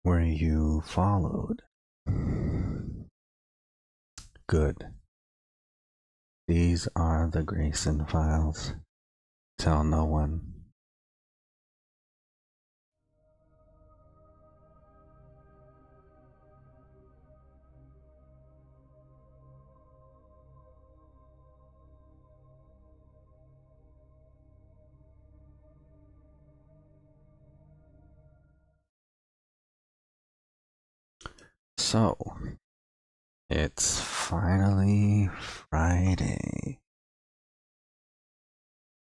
where you followed. Good. These are the Grayson files. Tell no one. So, it's finally Friday.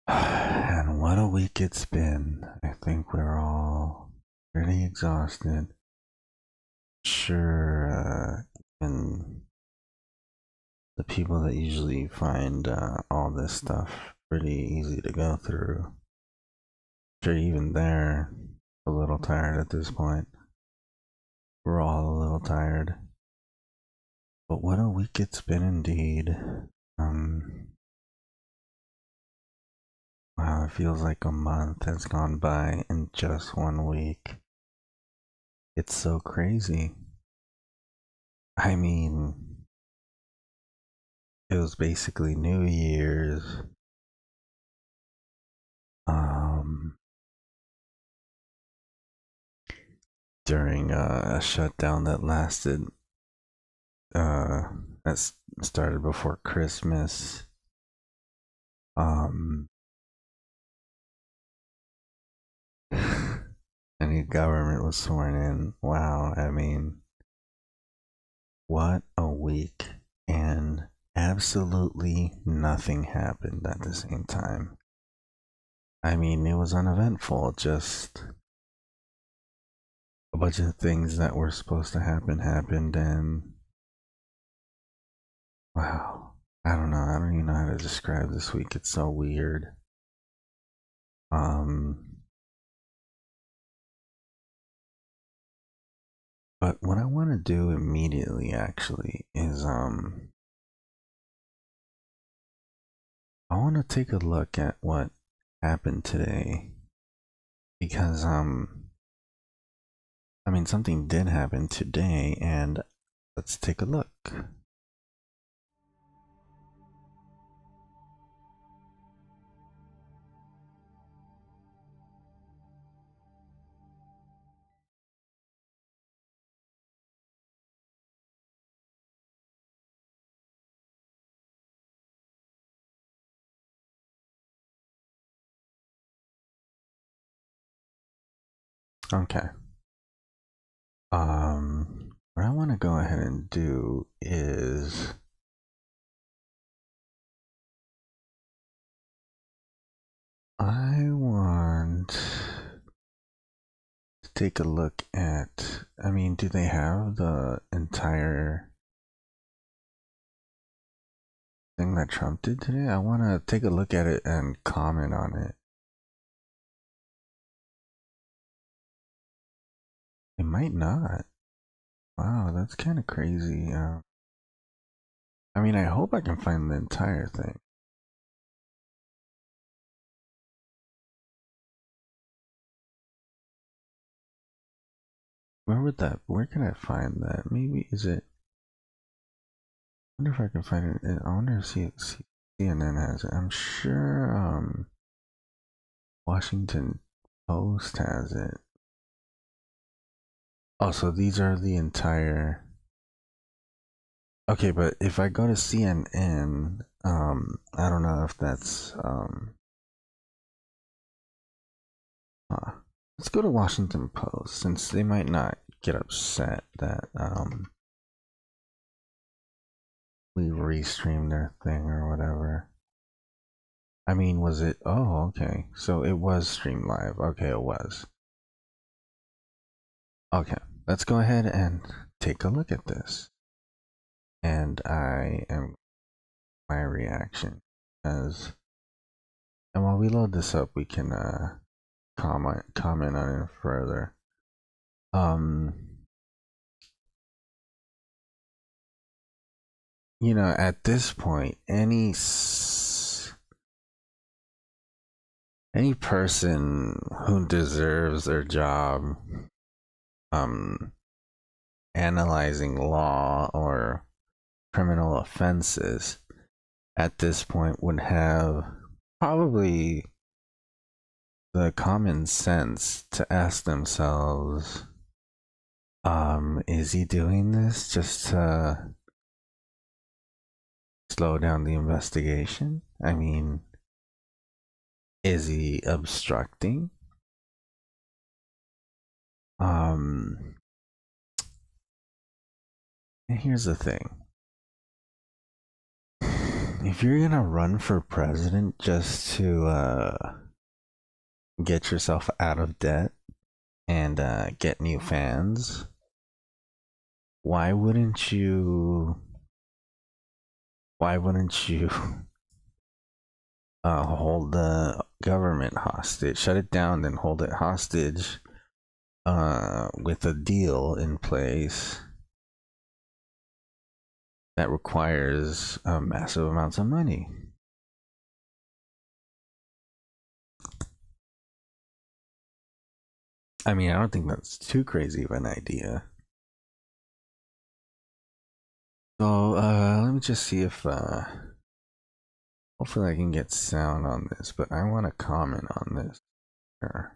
And what a week it's been. I think we're all pretty exhausted. Sure, and the people that usually find all this stuff pretty easy to go through. Sure, even they're a little tired at this point. We're all a little tired. But what a week it's been indeed. Wow, it feels like a month has gone by in just 1 week. It's so crazy. I mean, it was basically New Year's. During a shutdown that lasted, that started before Christmas. A new government was sworn in. Wow, I mean, what a week. And absolutely nothing happened at the same time. I mean, it was uneventful, just a bunch of things that were supposed to happen happened, and wow, I don't know. I don't even know how to describe this week. It's so weird. But what I want to do immediately actually is I want to take a look at what happened today, because I mean, something did happen today, and let's take a look. Okay. What I want to go ahead and do is I want to take a look at, I mean, do they have the entire thing that Trump did today? I want to take a look at it and comment on it. It might not. Wow, that's kind of crazy. I mean, I hope I can find the entire thing. Where can I find that? Maybe, is it, I wonder if I can find it. I wonder if CNN has it. I'm sure, Washington Post has it. Oh, so these are the entire. Okay, but if I go to CNN, I don't know if that's let's go to Washington Post, since they might not get upset that we restreamed their thing or whatever. I mean, was it? Oh, okay. So it was streamed live. Okay, it was. Okay, let's go ahead and take a look at this. And I am my reaction as, and while we load this up, we can comment on it further. You know, at this point, any person who deserves their job analyzing law or criminal offenses at this point would have probably the common sense to ask themselves, is he doing this just to slow down the investigation? I mean, is he obstructing? And here's the thing. If you're gonna run for president just to get yourself out of debt and get new fans, why wouldn't you hold the government hostage, shut it down, then hold it hostage with a deal in place that requires massive amounts of money? I mean, I don't think that's too crazy of an idea. So let me just see if hopefully I can get sound on this, but I want to comment on this here.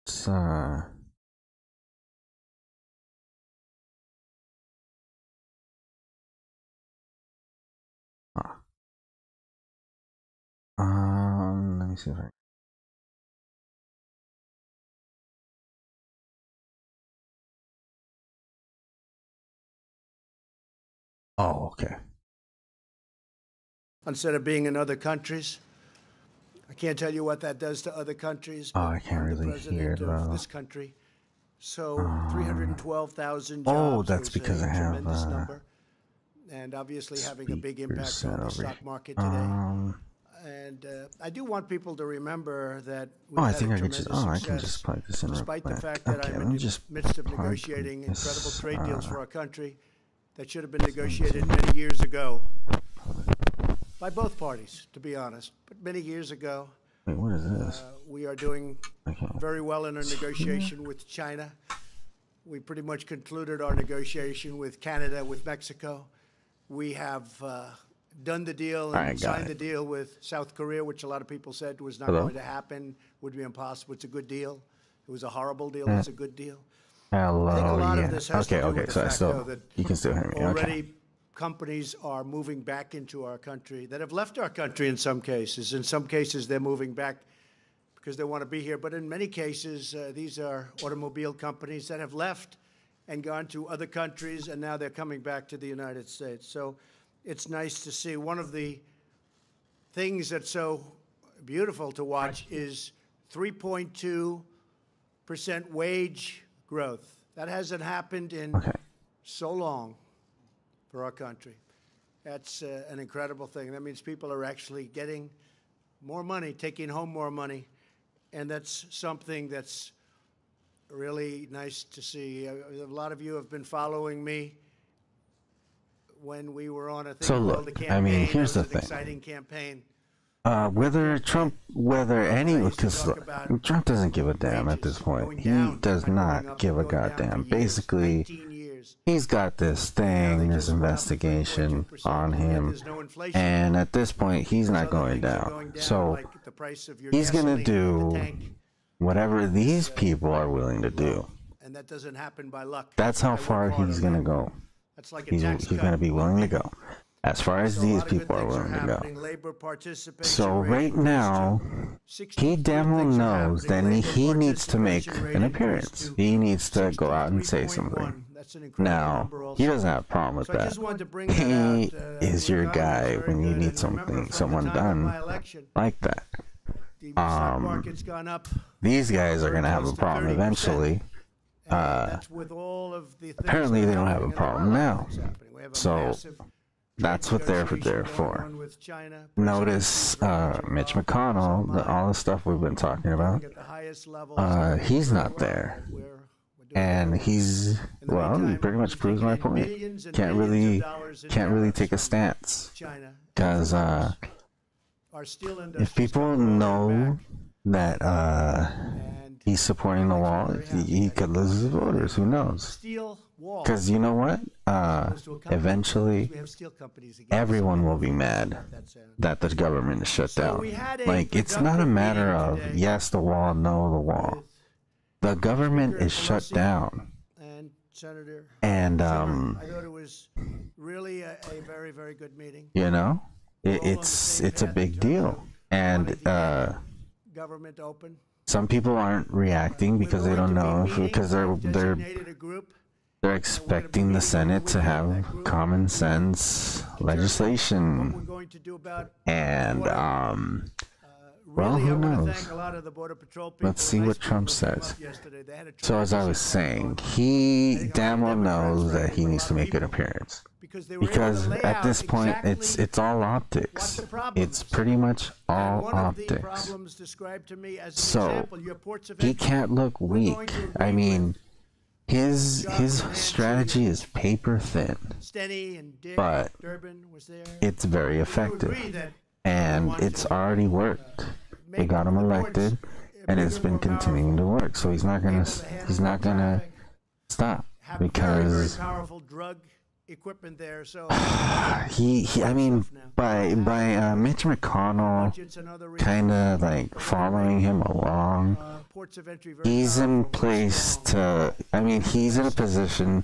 It's let me see if I. Oh, okay. Instead of being in other countries, I can't tell you what that does to other countries. Oh, I can't really hear it though. This country, so 312,000 jobs. Oh, that's because I have tremendous number, and obviously having a big impact on the stock market today. And I do want people to remember that we I had think a I can just. tremendous I can success, just plug this in. despite the fact Okay, that I'm let in me the just midst of plug negotiating this, incredible trade deals for our country that should have been negotiated many years ago by both parties, to be honest. But many years ago, wait, what is this? we are doing very well in our negotiation with China. We pretty much concluded our negotiation with Canada, with Mexico. We have done the deal and signed the deal with South Korea, which a lot of people said was not going to happen, would be impossible. It's a good deal. It was a horrible deal. It's a good deal. Hello, I think a lot of this has to do with the so fact, though, that you can still hear me. already companies are moving back into our country that have left our country in some cases. In some cases, they're moving back because they want to be here. But in many cases, these are automobile companies that have left and gone to other countries, and now they're coming back to the United States. So it's nice to see. One of the things that's so beautiful to watch is 3.2% wage growth. That hasn't happened in so long for our country. That's an incredible thing. That means people are actually getting more money, taking home more money, and that's something that's really nice to see. A lot of you have been following me when we were on a thing called the campaign. I mean, here's the thing. Exciting campaign. Whether Trump doesn't give a damn at this point. He does not give a goddamn. Basically, he's got this thing, this investigation on him, and at this point, he's not going down. So he's gonna do whatever these people are willing to do. And that doesn't happen by luck. That's how far he's gonna go. He's gonna be willing to go as far as these people are willing to go. So right now, he damn well knows that he needs to make an appearance. He needs to go out and say something. Now, he doesn't have a problem with that. He is your guy when you need someone done like that. These guys are going to have a problem eventually. Apparently they don't have a problem now. So that's what they're there for. Notice Mitch McConnell, all the stuff we've been talking about, he's not there. And he's, well, he pretty much proves my point. Can't really take a stance. Because if people know that he's supporting the wall, he could lose his voters. Who knows? Because you know what? Eventually, everyone will be mad that the government is shut down. Like, it's not a matter of yes, the wall, no, the wall. The government is shut down. Senator, and I thought it was really a very, very good meeting. You know, it's a big deal, and government open. Some people aren't reacting because they don't know, because they're expecting the Senate to have common sense legislation, and well, who knows? Let's see what Trump says. So as I was saying, he damn well knows that he needs to make an appearance. Because at this point, it's all optics. It's pretty much all optics. So he can't look weak. I mean, his strategy is paper thin, but it's very effective. And it's already worked. They got him elected, and it's been continuing to work. So he's not gonna stop, because powerful drug equipment there. So I mean, by Mitch McConnell kind of like following him along, he's in place to. I mean, he's in a position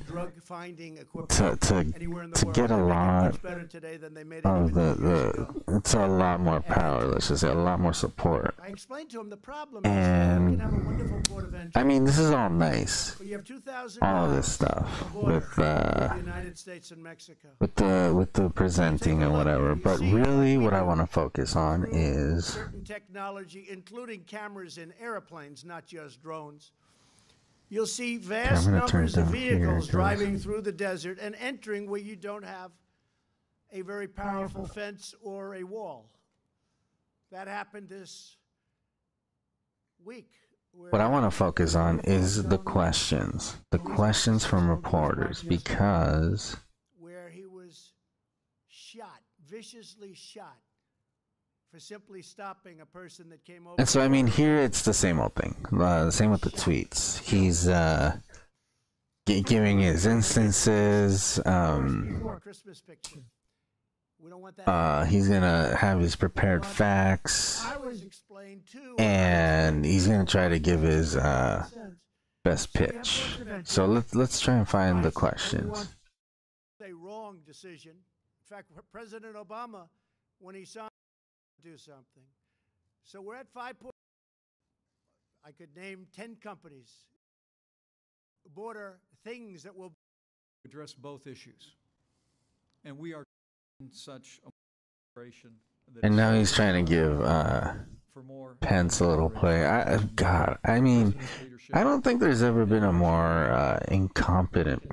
to get a lot of the. It's a lot more power. Let's just say a lot more support. I explained to him the problem. And I mean, this is all nice. All of this stuff with United States and Mexico. with the presenting and whatever. But really, what I want to focus on is certain technology, including cameras in airplanes, not just drones. You'll see vast numbers of vehicles driving through the desert and entering where you don't have a very powerful fence or a wall. That happened this week. What I want to focus on is the questions from reporters, because where he was shot, viciously shot, for simply stopping a person that came over. And so, I mean, here it's the same old thing. Same with the tweets. He's giving his instances. Christmas picture. We don't want that. He's gonna have his prepared facts, and he's gonna try to give his best pitch. So let's try and find the questions. A wrong decision. In fact, President Obama, when he saw do something. So we're at 5 points. I could name 10 companies. Border things that will address both issues. And we are in such a operation. And now he's trying to give Pence a little play. I mean, I don't think there's ever been a more incompetent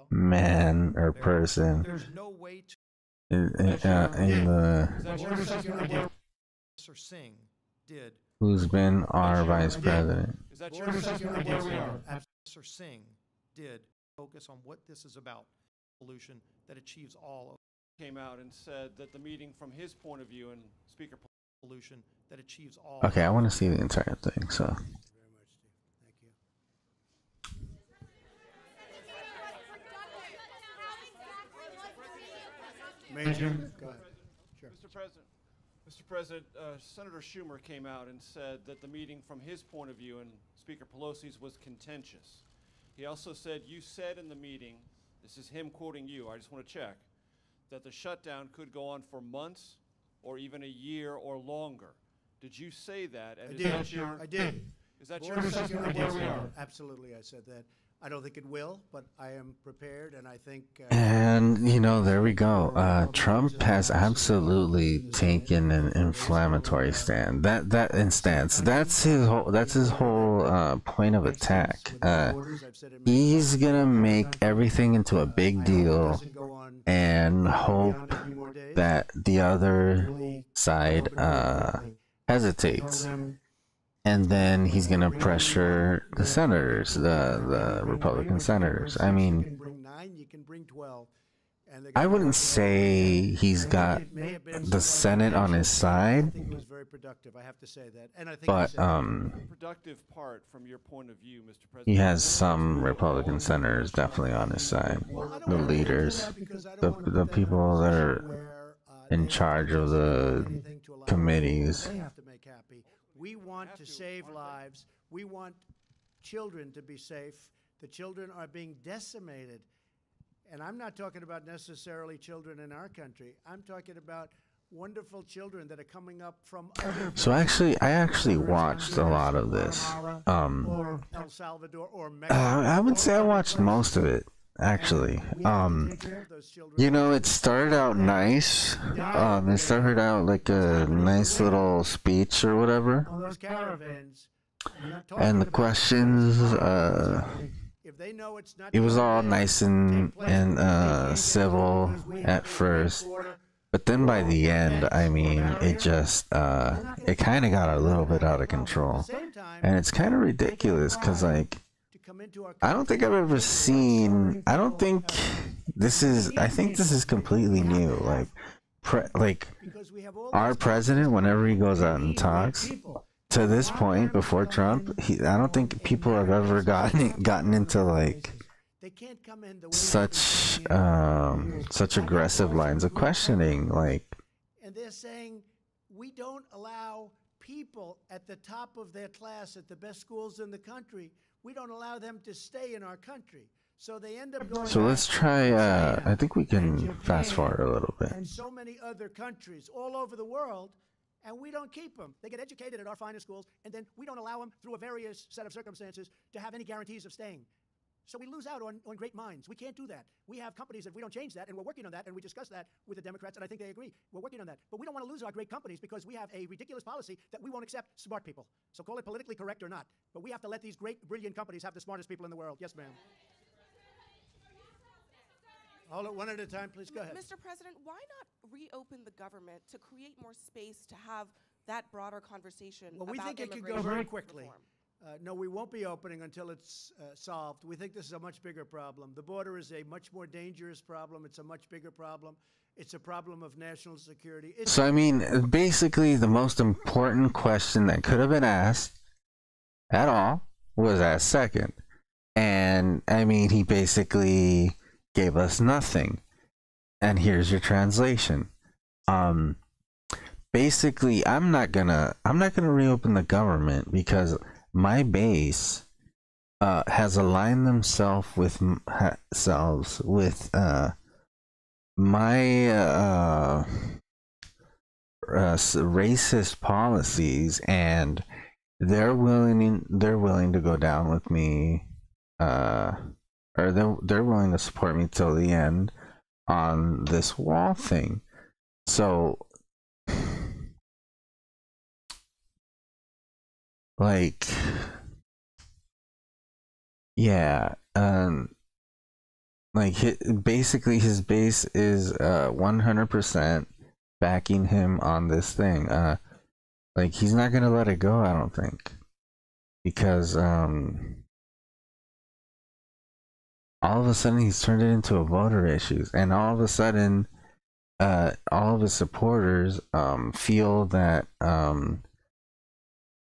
man or person There's no way to in the Singh did. who's been our vice president. Is that your Sir Singh did focus on what this is about, solution that achieves all of came out and said that the meeting from his point of view and Speaker solution that achieves all. Okay, I want to see the entire thing. So Thank you very much, Steve. Major, go ahead. Sure. Mr. President, Senator Schumer came out and said that the meeting from his point of view and Speaker Pelosi's was contentious. He also said, you said in the meeting, this is him quoting you, I just want to check, that the shutdown could go on for months or even a year or longer. Did you say that? And I did. Is that your assessment? Absolutely, I said that. I don't think it will, but I am prepared, and I think. And you know, there we go. Trump has absolutely taken an inflammatory stand. That's his whole point of attack. He's gonna make everything into a big deal and hope that the other side hesitates. And then he's going to pressure the senators, the Republican senators. I mean, you can bring 9, you can bring 12. And I wouldn't say he's got the Senate on his I side, think it was very productive. I have to say that, and I think but The productive part from your point of view, Mr. President. he has some Republican senators definitely on his side. The leaders, the people that are in charge of the committees. They have to make happy. We want to save lives. We want children to be safe. The children are being decimated. And I'm not talking about necessarily children in our country. I'm talking about wonderful children that are coming up from So I actually watched a lot of this. or El Salvador or Mexico. I would say I watched most of it, actually. You know, it started out nice. It started out like a nice little speech or whatever. Those caravans. And the questions, If they know it's not it was all nice and civil at first. But then by the end, I mean, it just, it kind of got a little bit out of control. And it's kind of ridiculous because, like, I don't think I've ever seen, I think this is completely new. Like our president, whenever he goes out and talks, to this point, before Trump, I don't think people have ever gotten into, like, such aggressive lines of questioning, like. And they're saying we don't allow people at the top of their class at the best schools in the country. We don't allow them to stay in our country. So they end up going. So let's try. I think we can fast forward a little bit. And so many other countries all over the world, and we don't keep them. They get educated at our finest schools, and then we don't allow them through a various set of circumstances to have any guarantees of staying. So we lose out on great minds. We can't do that. We have companies, if we don't change that, and we're working on that, and we discussed that with the Democrats, and I think they agree. We're working on that. But we don't want to lose our great companies because we have a ridiculous policy that we won't accept smart people. So call it politically correct or not. But we have to let these great, brilliant companies have the smartest people in the world. Yes, ma'am. Hold it one at a time, please. Go ahead. Mr. President, why not reopen the government to create more space to have that broader conversation Well, we about think it could go immigration very quickly. reform? No, we won't be opening until it's solved. We think this is a much bigger problem. The border is a much more dangerous problem. It's a much bigger problem. It's a problem of national security. So, I mean, basically, the most important question that could have been asked at all was asked second. And, I mean, he basically gave us nothing. And here's your translation. Basically, I'm not gonna reopen the government because my base has aligned themselves with my racist policies, and they're willing to go down with me, or they're willing to support me till the end on this wall thing. So, like, yeah, like basically his base is 100% backing him on this thing. Like, he's not gonna let it go, I don't think, because all of a sudden he's turned it into a voter issue, and all of a sudden all of his supporters feel that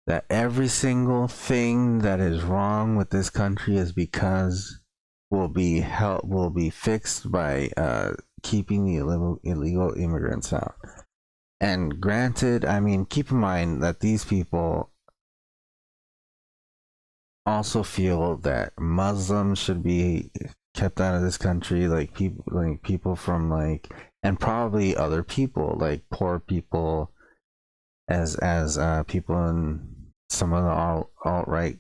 that every single thing that is wrong with this country is because will be fixed by keeping the illegal immigrants out. And granted, I mean, keep in mind that these people also feel that Muslims should be kept out of this country, like people from, like, and probably other people, like poor people, as people in some of the alt-right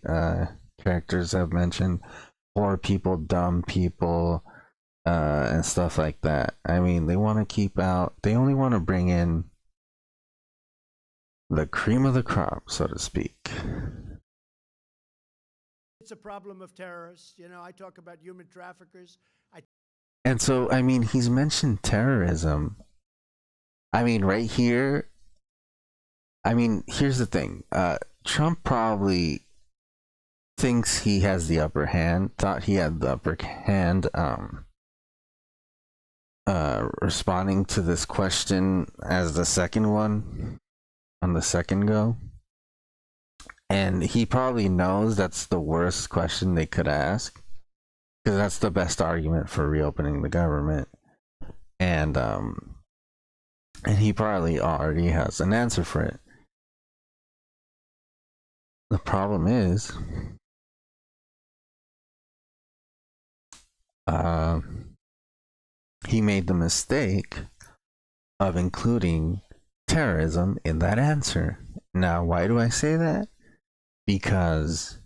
characters have mentioned, poor people, dumb people, and stuff like that. I mean, they want to keep out, they only want to bring in the cream of the crop, so to speak. It's a problem of terrorists. You know, I talk about human traffickers. And so, I mean, he's mentioned terrorism. I mean, right here, I mean, here's the thing. Trump probably thinks he has the upper hand, thought he had the upper hand responding to this question as the second one on the second go. And he probably knows that's the worst question they could ask, because that's the best argument for reopening the government. And he probably already has an answer for it. The problem is, he made the mistake of including terrorism in that answer. Now, why do I say that? Because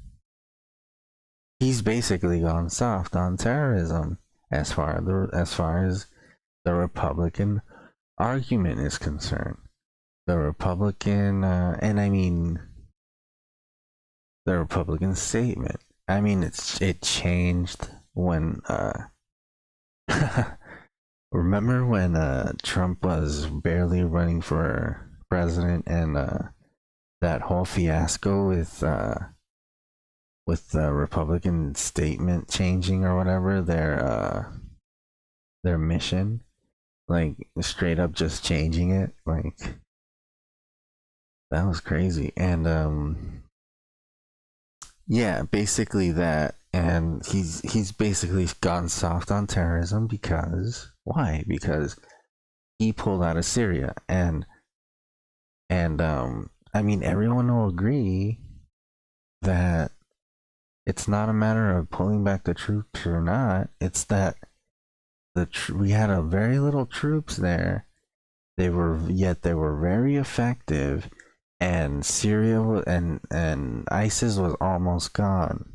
he's basically gone soft on terrorism as far as the Republican argument is concerned. The Republican, and I mean the Republican statement. I mean, it changed when remember when Trump was barely running for president, and that whole fiasco with the Republican statement changing or whatever, their mission, like straight up just changing it, like that was crazy. And yeah, basically that. And he's basically gone soft on terrorism because why? Because he pulled out of Syria, and I mean, everyone will agree that it's not a matter of pulling back the troops or not. It's that we had a very little troops there. They were very effective, and Syria and ISIS was almost gone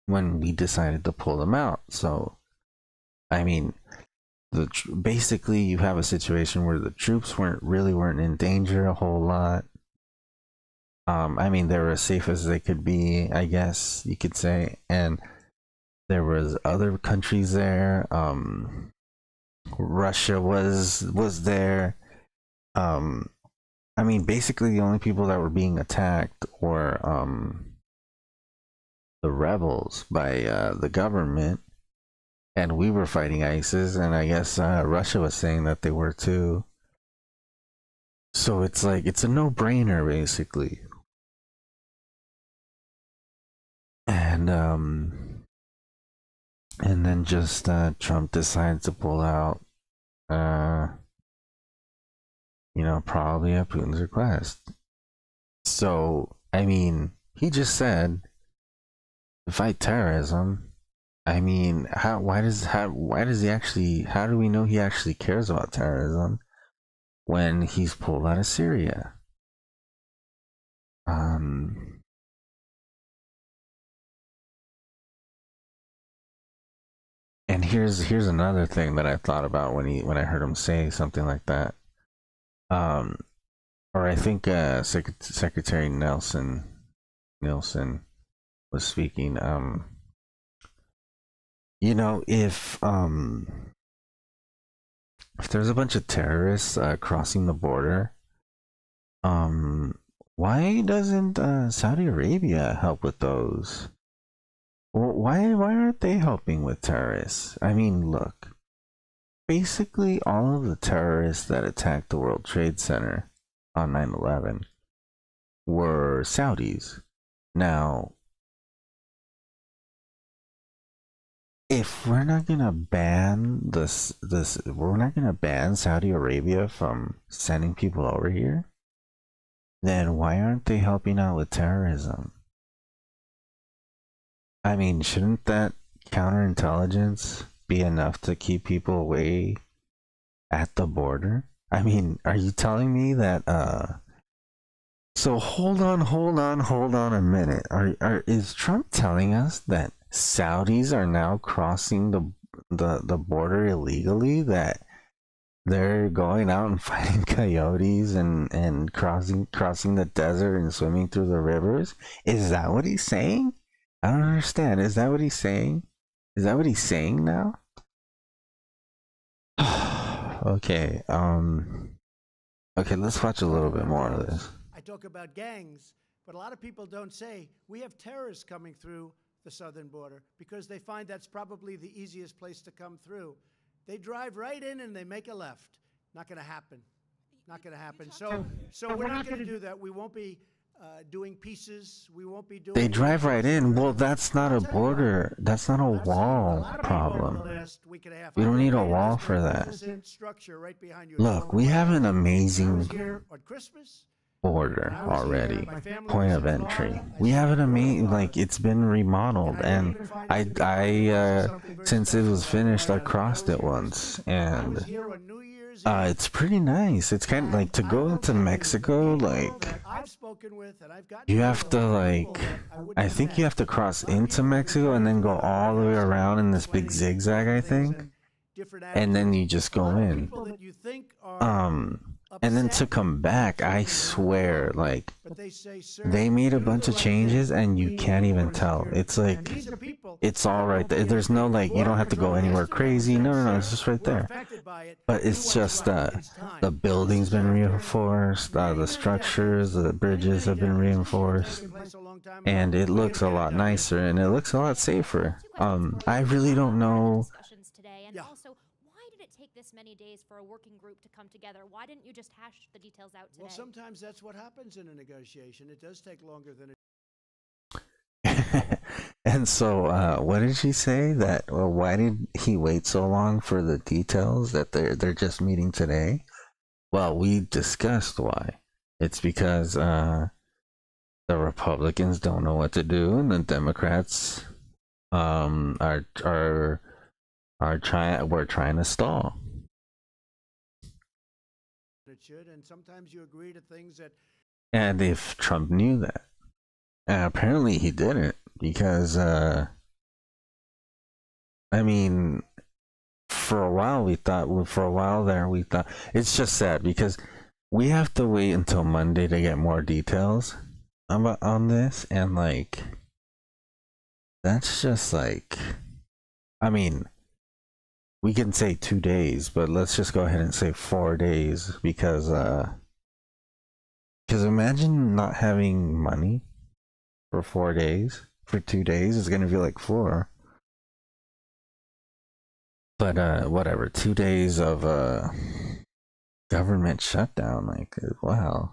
when we decided to pull them out. So, I mean, basically you have a situation where the troops weren't in danger a whole lot. I mean, they were as safe as they could be, I guess you could say, and there was other countries there. Russia was there. I mean, basically the only people that were being attacked were the rebels by the government, and we were fighting ISIS, and I guess Russia was saying that they were too. So it's like, it's a no-brainer basically. And then just Trump decides to pull out, probably at Putin's request. So I mean, he just said to fight terrorism. I mean, why does he actually, how do we know he actually cares about terrorism when he's pulled out of Syria? And here's another thing that I thought about when I heard him say something like that. Or I think Secretary Nelson was speaking. If there's a bunch of terrorists crossing the border, why doesn't Saudi Arabia help with those? Well, why aren't they helping with terrorists? I mean, look, basically all of the terrorists that attacked the World Trade Center on 9/11 were Saudis. Now, if we're not gonna ban we're not gonna ban Saudi Arabia from sending people over here, then why aren't they helping out with terrorism? I mean, shouldn't that counterintelligence be enough to keep people away at the border? I mean, are you telling me that so hold on a minute. Is Trump telling us that Saudis are now crossing the border illegally, that they're going out and fighting coyotes and crossing the desert and swimming through the rivers? Is that what he's saying? I don't understand. Is that what he's saying? Is that what he's saying now? Okay. Okay, let's watch a little bit more of this. I talk about gangs, but a lot of people don't say we have terrorists coming through the southern border because they find that's probably the easiest place to come through. They drive right in and they make a left. Not going to happen. Not going to happen. So we're not going to do that. We won't be doing pieces. We won't be doing. They drive right in. Well, that's not a border. That's not a wall problem. We don't need a wall for that. Look, we have an amazing border already. Point of entry. We have an amazing, like, it's been remodeled, and I since it was finished, I crossed it once, and it's pretty nice. It's kind of like to go to Mexico, like you have to, like, I think you have to cross into Mexico and then go all the way around in this big zigzag, I think, and then you just go in. And then to come back, I swear, like, they made a bunch of changes and you can't even tell. It's like, it's all right there. There's no, like, you don't have to go anywhere crazy. No, it's just right there. But it's just, the building's been reinforced, the structures, the bridges have been reinforced, and it looks a lot nicer and it looks a lot safer. I really don't know. This many days for a working group to come together. Why didn't you just hash the details out today? Well, sometimes that's what happens in a negotiation. It does take longer than it. And so, what did she say? That, well, why did he wait so long for the details? That they're just meeting today? Well, we discussed why. It's because the Republicans don't know what to do, and the Democrats we're trying to stall. It should, and sometimes you agree to things that. And if Trump knew that, and apparently he didn't, because I mean, for a while we thought it's just sad because we have to wait until Monday to get more details on this, and like that's just like, I mean, we can say 2 days, but let's just go ahead and say 4 days because imagine not having money for 4 days. For 2 days, it's gonna feel like 4. But whatever. 2 days of government shutdown. Like, wow.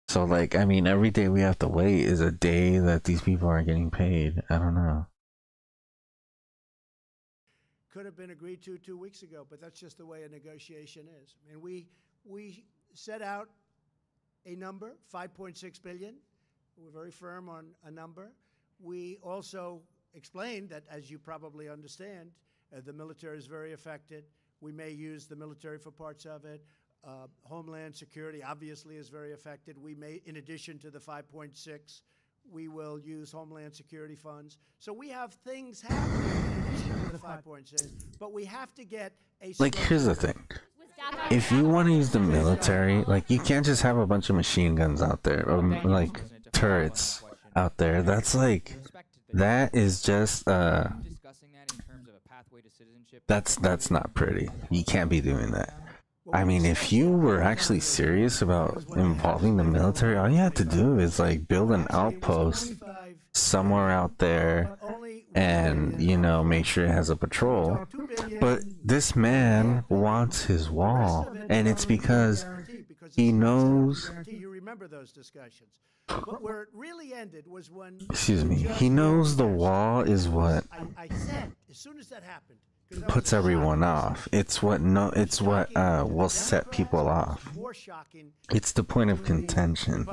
So, like, I mean, every day we have to wait is a day that these people are getting paid. I don't know. Could have been agreed to 2 weeks ago, but that's just the way a negotiation is. I mean, we set out a number, $5.6 billion. We're very firm on a number. We also explained that, as you probably understand, the military is very affected. We may use the military for parts of it. Homeland Security obviously is very affected. We may, in addition to the 5.6, we will use Homeland Security funds. So we have things happening. The 5.6, but we have to get a. Like, here's the thing: if you want to use the military, like, you can't just have a bunch of machine guns out there or like turrets out there. That's like, that is just that's not pretty. You can't be doing that. I mean, if you were actually serious about involving the military, all you have to do is like build an outpost somewhere out there and, you know, make sure it has a patrol. But this man wants his wall, and it's because he knows. You remember those discussions. But where it really ended was when. Excuse me. He knows the wall is what. I said as soon as that happened. Puts everyone off. It's what will set people off. It's the point of contention.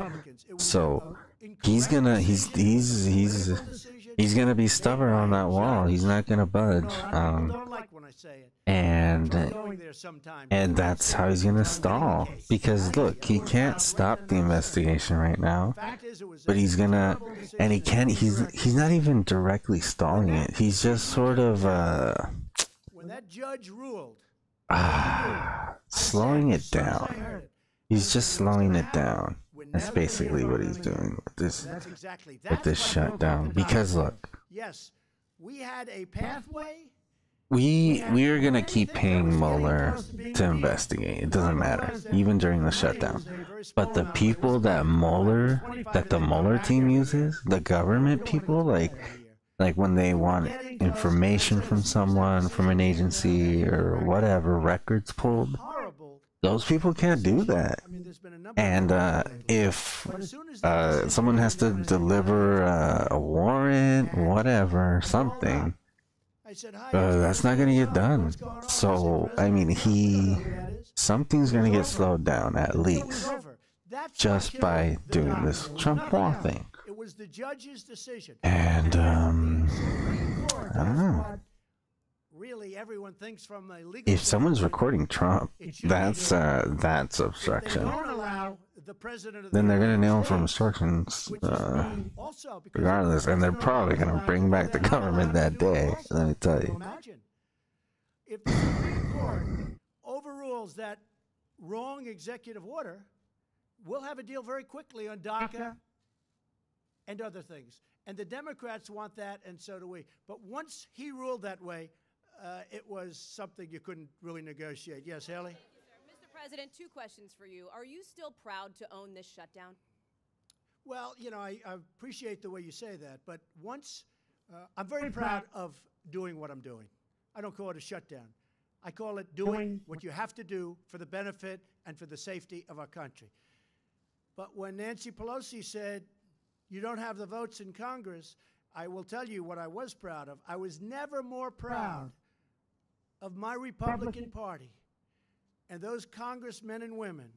So he's gonna be stubborn on that wall. He's not gonna budge. And that's how he's gonna stall. Because look, he can't stop the investigation right now. But he's gonna, and he can't. He's not even directly stalling it. He's just sort of that judge ruled. Slowing it down. He's just slowing it down. That's basically what he's doing with this shutdown. Because look, yes, we had a pathway. We are gonna keep paying Mueller to investigate. It doesn't matter, even during the shutdown. very small But the amount. people that the Mueller team uses, the government people, like when they want information from someone, from an agency or whatever, records pulled, Horrible. those people can't do that. I mean, there's been a number And of if But as soon as that decision someone has to was deliver a warrant, whatever, something, I said, hi, that's not gonna get done. what's going on? So I mean, something's gonna get slowed down at least, That's just what by killed the doing document. this Trump law thing. It was the judge's decision. And I don't know. Really, everyone thinks from a legal If someone's recording Trump, that's They obstruction. don't allow the president of Then they're gonna United nail him for States, obstructions, which is also because regardless. And they're probably gonna bring back the government that day. Let me tell you. Imagine if the Supreme Court overrules that wrong executive order, we'll have a deal very quickly on DACA and other things. And the Democrats want that, and so do we. But once he ruled that way, it was something you couldn't really negotiate. Yes, Haley? Mr. President, 2 questions for you. Are you still proud to own this shutdown? Well, you know, I appreciate the way you say that, but once, I'm very proud of doing what I'm doing. I don't call it a shutdown. I call it doing what you have to do for the benefit and for the safety of our country. But when Nancy Pelosi said, you don't have the votes in Congress, I will tell you what I was proud of. I was never more proud of my Republican Party and those congressmen and women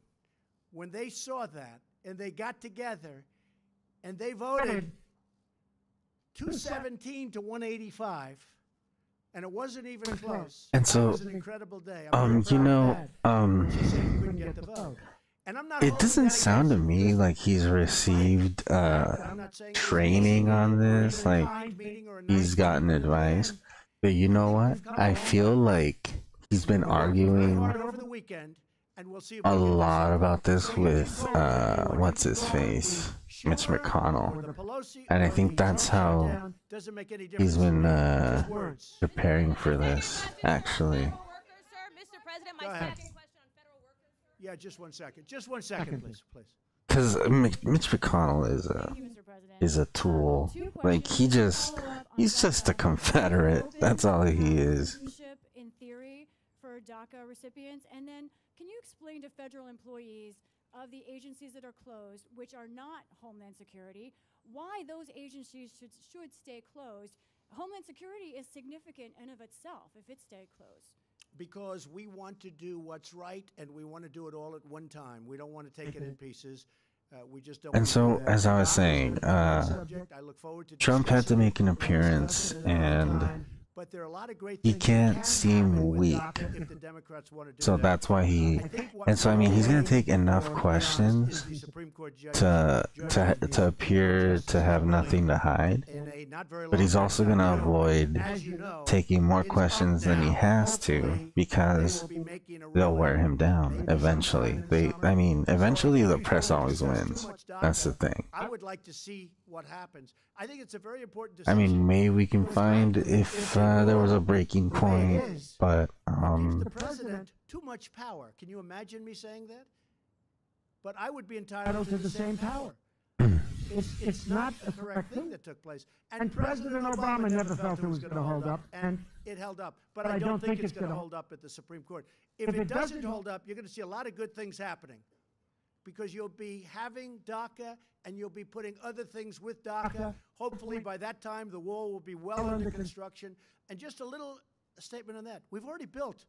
when they saw that and they got together and they voted 217 to 185, and it wasn't even close. And so, it was an incredible day. I'm very you know, proud of that. She said you couldn't get the vote. And I'm not it holding doesn't that sound to against me like he's received I'm not saying it was training easy on or this, even a like kind meeting or a he's nice gotten meeting. advice. But you know what? I feel like he's been arguing Over the weekend, and we'll see if a we can lot about this with what's his face, Mitch McConnell, the Pelosi and I or think the that's Trump how shutdown doesn't make any he's difference to been me. Just words. preparing for this. Actually, Workers, sir? Mr. President, my Go ahead. second question on federal workers, sir. Yeah, just 1 second. Just 1 second, please. because Mitch McConnell is Thank you, Mr. President. a tool. Two Like questions. he's just a Confederate. That's all he is. Citizenship in theory for DACA recipients, and then can you explain to federal employees of the agencies that are closed, which are not Homeland Security, why those agencies should stay closed? Homeland Security is significant in of itself if it stayed closed. Because we want to do what's right, and we want to do it all at one time. We don't want to take it in pieces. We just don't. And want to so, do that. as I was saying, Subject, I look forward to Trump had to discussing make an it. appearance, and But there are a lot of great he things that can't can seem happen with weak. DACA if the Democrats want to do so that. that's why he. I think what And so, I mean, he's gonna take we're enough waiting for questions is the Supreme Court judge to appear to have nothing to hide. in a not very But he's long also time. gonna avoid As you know, taking more it's up questions than he now. has to, Hopefully, because they will be making a they'll ruling wear him down maybe eventually. sometime in I summer. mean, eventually the press always Discuss wins. too much DACA. That's the thing. I would like to see what happens. I think it's a very important I decision. mean, maybe we can find if there was a breaking point, but Gives the president too much power. Can you imagine me saying that? But I would be entitled to the same power. It's not a correct thing that took place. And President Obama never felt it was going to hold up, and it held up. But I don't think it's going to hold up at the Supreme Court. If it doesn't hold up, you're going to see a lot of good things happening, because you'll be having DACA and you'll be putting other things with DACA. Hopefully by that time the wall will be well under construction. And just a little statement on that. We've already built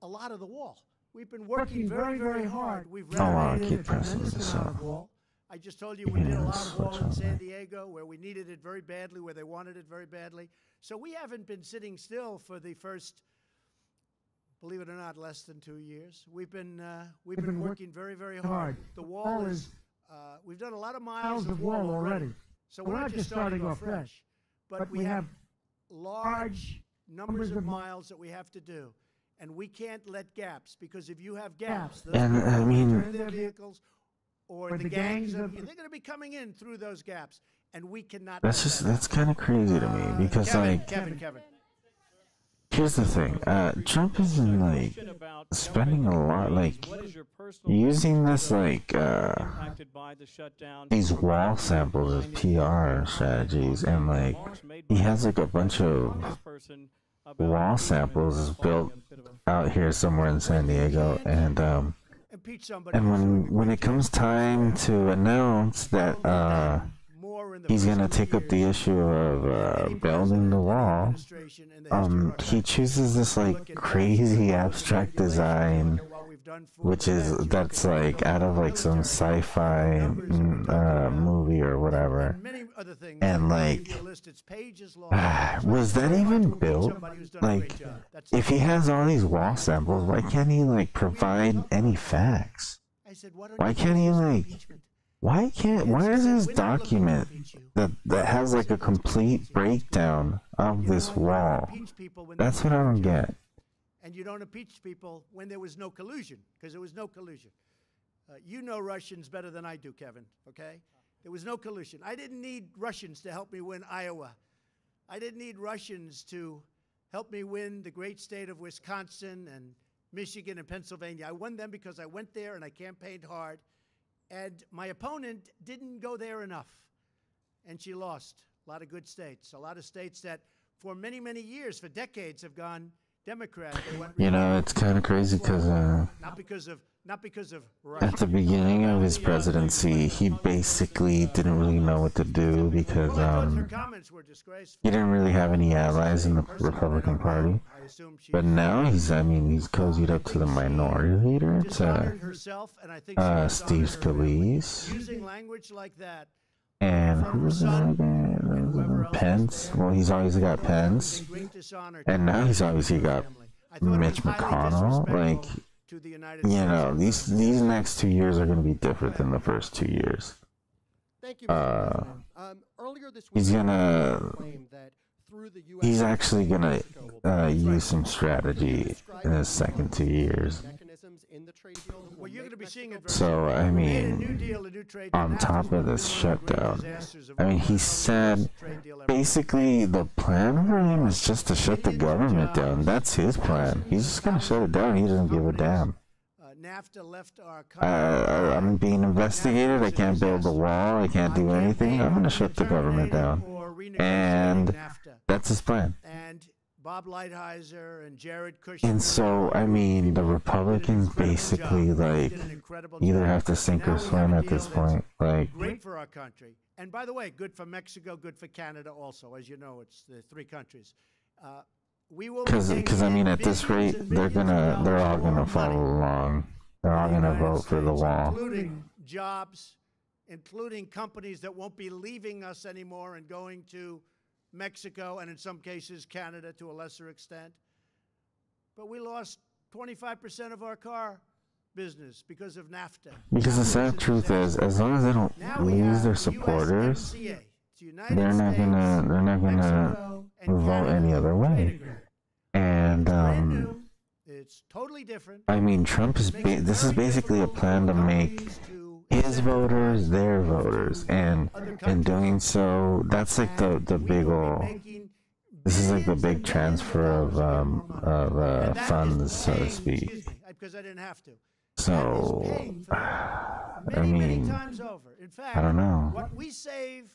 a lot of the wall. We've been working very, very hard. We've I want renovated to keep a pressing tremendous this amount up. of wall. I just told you we did a lot of wall in San Diego where we needed it very badly, where they wanted it very badly. So we haven't been sitting still for the first, believe it or not, less than 2 years. We've been working very, very hard. The wall is, we've done a lot of miles of wall already. So we're not just starting off fresh, but we have large numbers of miles that we have to do. And we can't let gaps, because if you have gaps, those And, people I will mean- return their vehicles, or the gangs, they're going to be coming in through those gaps, and we cannot. that's kind of crazy to me, because Kevin. here's the thing. Trump isn't spending a lot. using this like these wall samples as PR strategies, and like he has like a bunch of wall samples built out here somewhere in San Diego, and when it comes time to announce that he's gonna take up the issue of building the wall, he chooses this like crazy abstract design, that's like out of like some sci-fi movie or whatever, and like was that even built? Like, if he has all these wall samples, why can't he like provide any facts? Why can't he like why is this document that has like a complete breakdown of this wall? That's what I don't get. And you don't impeach people when there was no collusion, because there was no collusion. You know Russians better than I do, Kevin, okay? There was no collusion. I didn't need Russians to help me win Iowa. I didn't need Russians to help me win the great state of Wisconsin and Michigan and Pennsylvania. I won them because I went there and I campaigned hard. And my opponent didn't go there enough. And she lost a lot of good states, a lot of states that for many, many years, for decades, have gone Democrat. You know, it's kind of crazy because not because of Russia. At the beginning of his presidency, he basically didn't really know what to do because he didn't really have any allies in the Republican Party. But now he's cozied up to the minority leader, to Steve Scalise. Using language like that. And who's Pence? Well, he's always got Pence, and now he's obviously got Mitch McConnell. Like, you know, these next 2 years are going to be different than the first 2 years. He's actually gonna use some strategy in his second 2 years. So, I mean, on top of this shutdown, I mean, he said basically the plan for him is just to shut the government down. That's his plan. He's just gonna shut it down. He doesn't give a damn. I'm being investigated. I can't build a wall. I can't do anything. I'm gonna shut the government down. And that's his plan. Bob Lighthizer and Jared Kushner. And so, I mean, the Republicans basically, like, either have to sink or swim at this point. Like, great for our country. And by the way, good for Mexico, good for Canada also. As you know, it's the three countries. Because I mean, at this rate, they're all gonna follow along. They're all gonna vote for the wall. Including jobs, including companies that won't be leaving us anymore and going to Mexico, and in some cases Canada to a lesser extent. But we lost 25% of our car business because of NAFTA. Because the sad truth is, as long as they don't lose their supporters, they're not gonna vote any other way. And it's totally different. I mean, Trump is this is basically a plan to make his voters their voters, and in doing so, that's like the big ol'. This is like the big transfer of funds, so to speak. Because I didn't have to. So, I mean, I don't know. What we save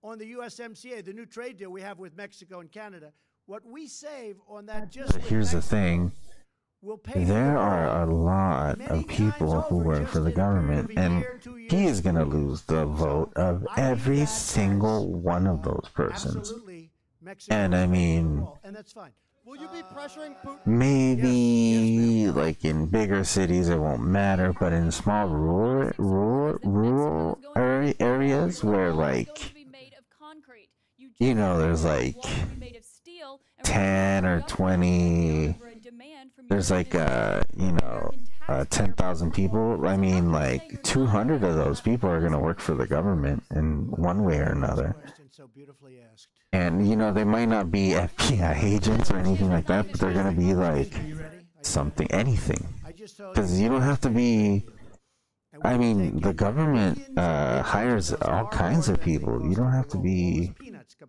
on the USMCA, the new trade deal we have with Mexico and Canada, what we save on that just. But here's the thing. There are a lot of people who work for the government, and he is going to lose the vote of every single one of those persons. And I mean, maybe like in bigger cities it won't matter, but in small rural areas where, like, you know, there's like 10 or 20, there's like, 10,000 people. I mean, like 200 of those people are going to work for the government in one way or another. And, you know, they might not be FBI agents or anything like that, but they're going to be like anything. Because you don't have to be, I mean, the government hires all kinds of people. You don't have to be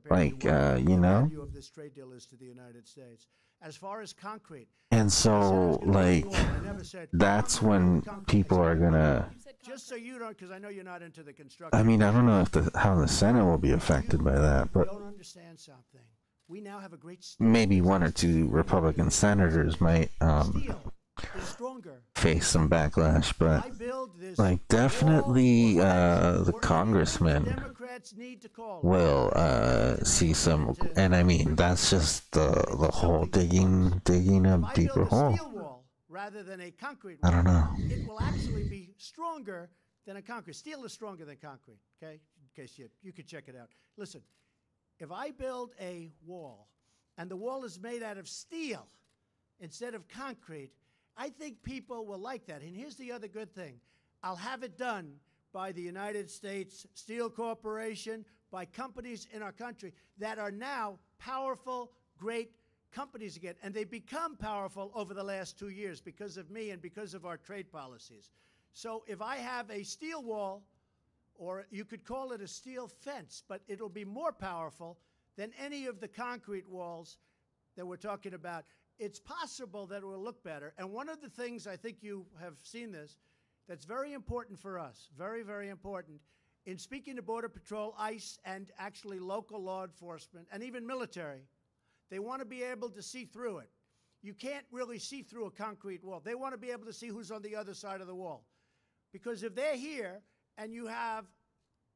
like, you know. As far as concrete. And so, like, that's when people are gonna. Just so you don't, because I know you're not into the construction. I mean, I don't know if how the Senate will be affected by that, but Don't understand something. We now have a great maybe one or two Republican senators might steel is stronger. face some backlash. But I build this like, definitely, the congressman Democrats need to call will see some, and I mean, that's just the whole digging a deeper hole. steel wall rather than a concrete I wall. don't know. It will actually be stronger than a concrete. Steel is stronger than concrete, okay? In case you could check it out. Listen, if I build a wall and the wall is made out of steel instead of concrete, I think people will like that. And here's the other good thing. I'll have it done by the United States Steel Corporation, by companies in our country that are now powerful, great companies again. And they become powerful over the last 2 years because of me and because of our trade policies. So if I have a steel wall, or you could call it a steel fence, but it'll be more powerful than any of the concrete walls that we're talking about. It's possible that it will look better. And one of the things, I think you have seen this, that's very important for us, very, very important, in speaking to Border Patrol, ICE, and actually local law enforcement, and even military, they want to be able to see through it. You can't really see through a concrete wall. They want to be able to see who's on the other side of the wall. Because if they're here and you have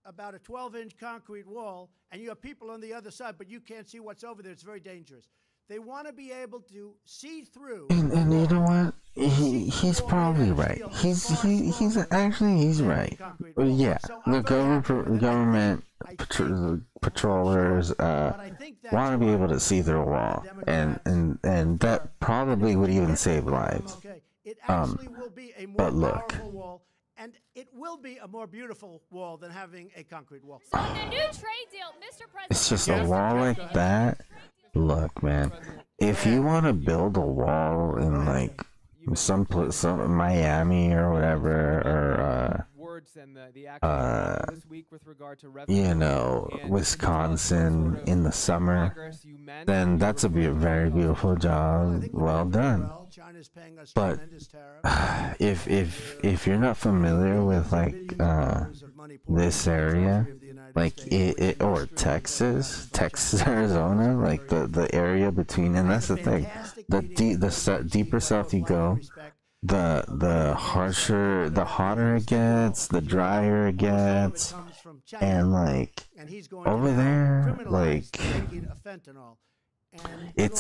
about a 12-inch concrete wall and you have people on the other side, but you can't see what's over there, it's very dangerous. They want to be able to see through. And you know what? He's probably right. He's right. Yeah, the government patrollers want to be able to see through a wall, and that probably would even save lives. It actually will be a more but look. powerful wall, and it will be a more beautiful wall than having a concrete wall. So the new trade deal, Mr. President. It's just a wall like that. Look, man, if you want to build a wall in like some Miami or whatever, or you know, Wisconsin in the summer, then that's a very beautiful job. Well done. But if you're not familiar with like this area, like it or Texas, Arizona, like the area between, and that's the thing, the deeper south you go, the hotter it gets, the drier it gets, and like over there, like it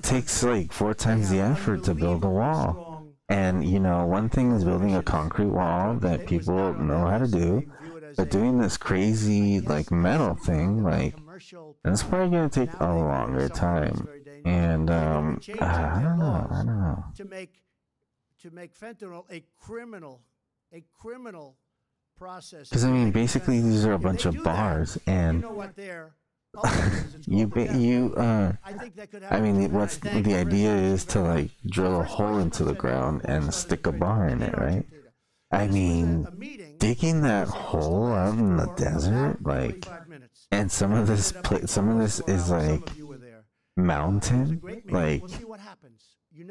takes like 4 times the effort to build a wall. And you know, one thing is building a concrete wall that people know how to do, but doing this crazy like metal thing, like, it's probably gonna take a longer time. And I don't know. To make fentanyl a criminal process. Because I mean, basically, these are a bunch of bars, and you know what they're. I mean, what's the idea is to like drill a hole into the ground and stick a bar in it, right? I mean, digging that hole out in the desert, like, and some of this is like mountain, like,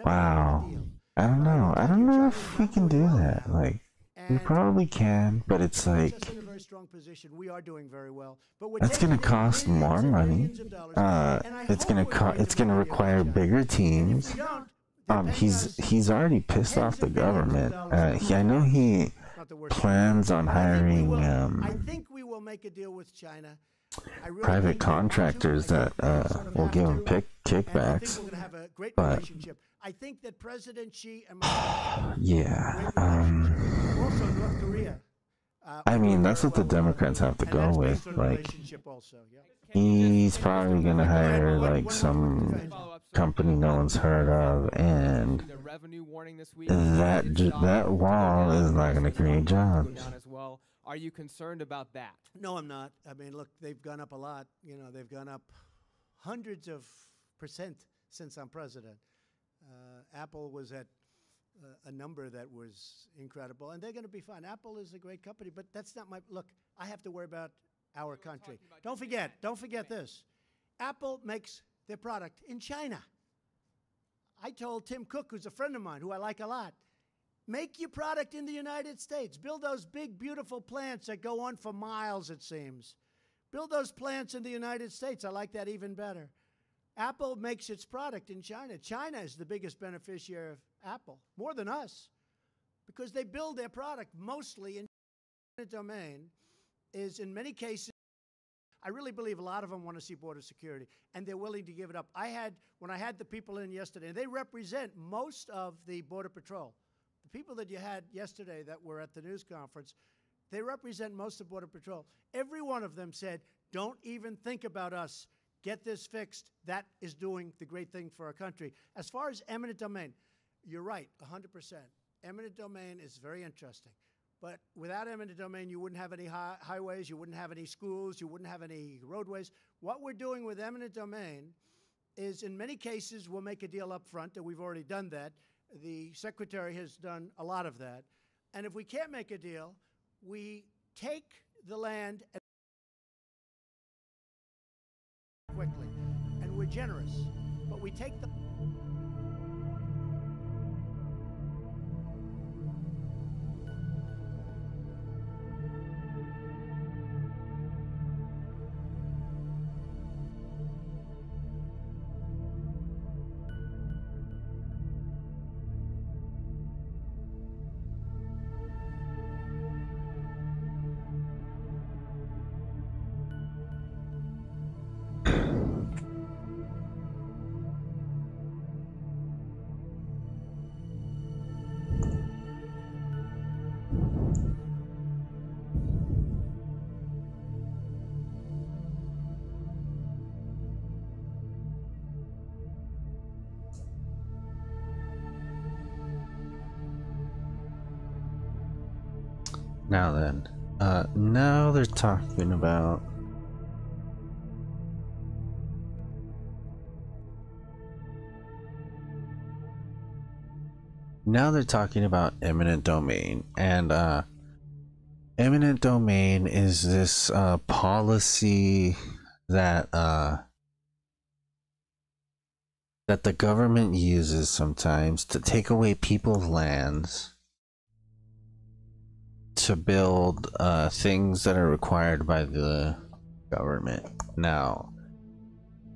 wow. I don't know if we can do that. Like, we probably can, but it's like, that's gonna cost more money. It's gonna require bigger teams. He's already pissed off the government. I know he plans on hiring I think we will make a deal with China. Private contractors that will give him kickbacks. But I think that President Xi and yeah, also North Korea. I mean, that's what the Democrats have to go with. Like, he's probably gonna hire like some company no one's heard of, and that wall is not gonna create jobs. Are you concerned about that? No, I'm not. I mean, look, they've gone up a lot. You know, they've gone up hundreds of % since I'm president. Apple was at a number that was incredible, and they're going to be fine. Apple is a great company, but that's not my look. I have to worry about our country. Don't forget this. Apple makes their product in China. I told Tim Cook, who's a friend of mine, who I like a lot, Make your product in the United States. Build those big, beautiful plants that go on for miles, it seems. Build those plants in the United States. I like that even better. Apple makes its product in China. China is the biggest beneficiary of Apple, more than us, because they build their product mostly in the domain, is in many cases, I really believe a lot of them want to see border security, and they're willing to give it up. When I had the people in yesterday, they represent most of the Border Patrol. The people that you had yesterday that were at the news conference, they represent most of Border Patrol. Every one of them said, don't even think about us. Get this fixed. That is doing the great thing for our country. As far as eminent domain, you're right, 100%. Eminent domain is very interesting. But without eminent domain, you wouldn't have any highways, you wouldn't have any schools, you wouldn't have any roadways. What we're doing with eminent domain is, in many cases, we'll make a deal up front, and we've already done that. The Secretary has done a lot of that. And if we can't make a deal, we take the land quickly, and we're generous. But we take the... Now then, now they're talking about eminent domain, and eminent domain is this policy that that the government uses sometimes to take away people's lands to build things that are required by the government. Now,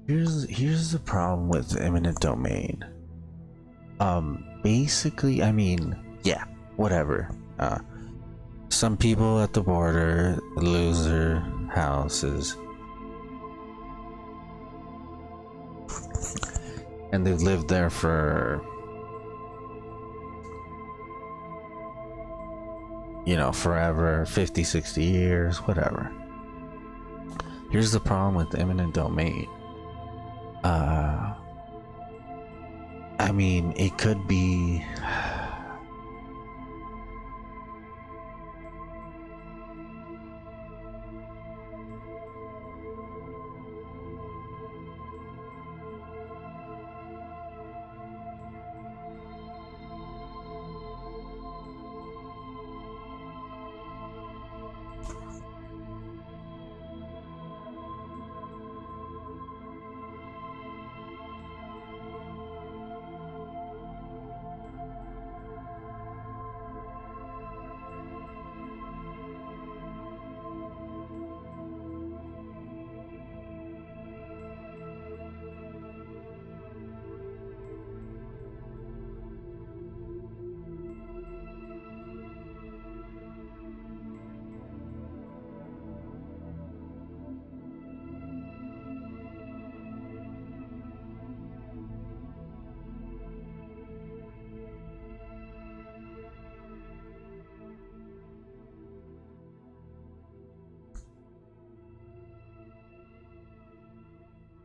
here's the problem with eminent domain. Basically, I mean, yeah, whatever. Some people at the border lose their houses, and they've lived there for, you know, forever, 50, 60 years, whatever. Here's the problem with eminent domain. I mean, it could be...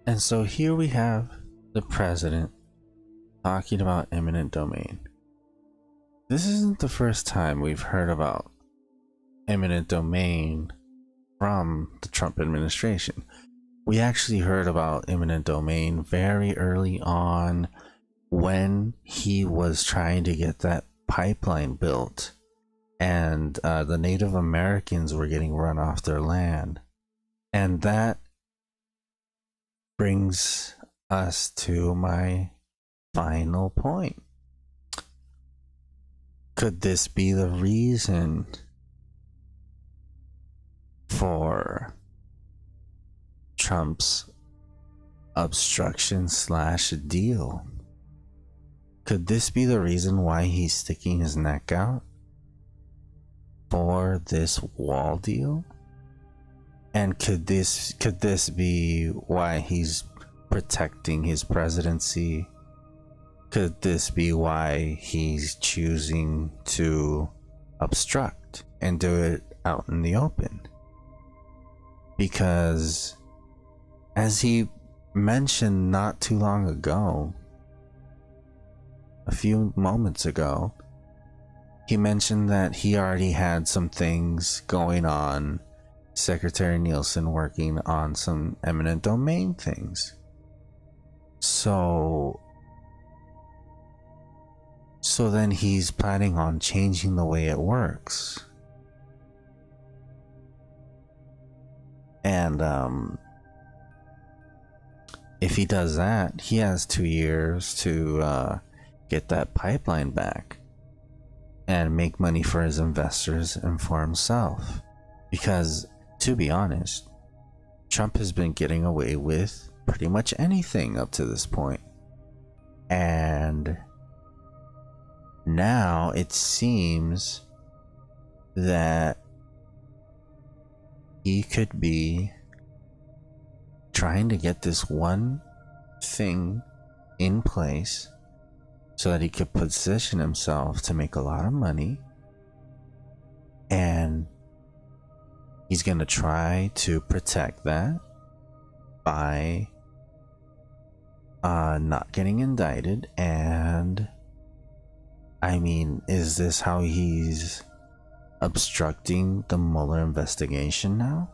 And so here we have the president talking about eminent domain. This isn't the first time we've heard about eminent domain from the Trump administration. We actually heard about eminent domain very early on when he was trying to get that pipeline built, and the Native Americans were getting run off their land. And that brings us to my final point. Could this be the reason for Trump's obstruction slash deal? Could this be the reason why he's sticking his neck out for this wall deal? And could this be why he's protecting his presidency? Could this be why he's choosing to obstruct and do it out in the open? Because as he mentioned not too long ago, a few moments ago, he mentioned that he already had some things going on, Secretary Nielsen working on some eminent domain things. So then he's planning on changing the way it works. And if he does that, he has 2 years to get that pipeline back and make money for his investors and for himself. Because, to be honest, Trump has been getting away with pretty much anything up to this point. And now it seems that he could be trying to get this one thing in place so that he could position himself to make a lot of money, and he's going to try to protect that by not getting indicted. And I mean, is this how he's obstructing the Mueller investigation now?